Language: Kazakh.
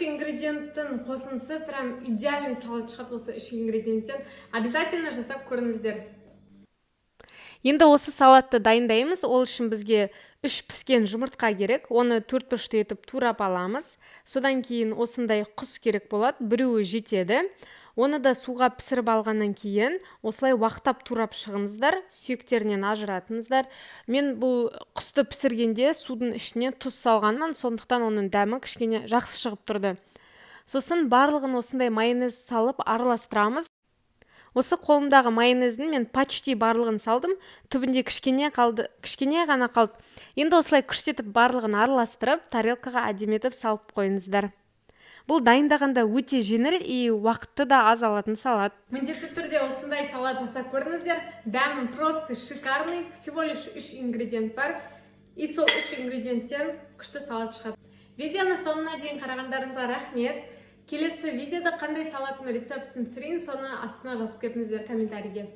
ингредиенттің қосындысы прям идеальный салат шығады осы 3 ингредиенттен. Обязательно жасап көріңіздер. Енді осы салатты дайындаймыз. Ол үшін бізге 3 піскен жұмыртқа керек. Оны 4 бұрышты етіп турап аламыз. Содан кейін осындай құс керек болады. Біреуі жетеді. Оны да суға пісіріп алғаннан кейін осылай уақтап турап шығыңыздар, сүйектерінен ажыратыңыздар. Мен бұл құсты пісіргенде судың ішіне тұз салғанмын, сондықтан оның дәмі кішкене жақсы шығып тұрды. Сосын барлығын осындай майонез салып араластырамыз. Осы қолымдағы майонездің мен почти барлығын салдым. Түбінде кішкене ғана қалды. Енді осылай күштетіп барлығын араластырып, тарелкаға әдемі етіп салып қойыңыздар. Бұл дайындағанда өте жеңіл и уақытты да аз алатын салат. Міндетті түрде осындай салат жасап көріңіздер. Дәмі просто шикарный. Всего лишь 3 ингредиент бар. И сол 3 ингредиенттен күшті салат шығады. Видеоны соңына дейін қарағандарыңызға рахмет. Келесі видеода қандай салаттың рецептісін түсірейін, соны астына жазып кетіңіздер комментарийге.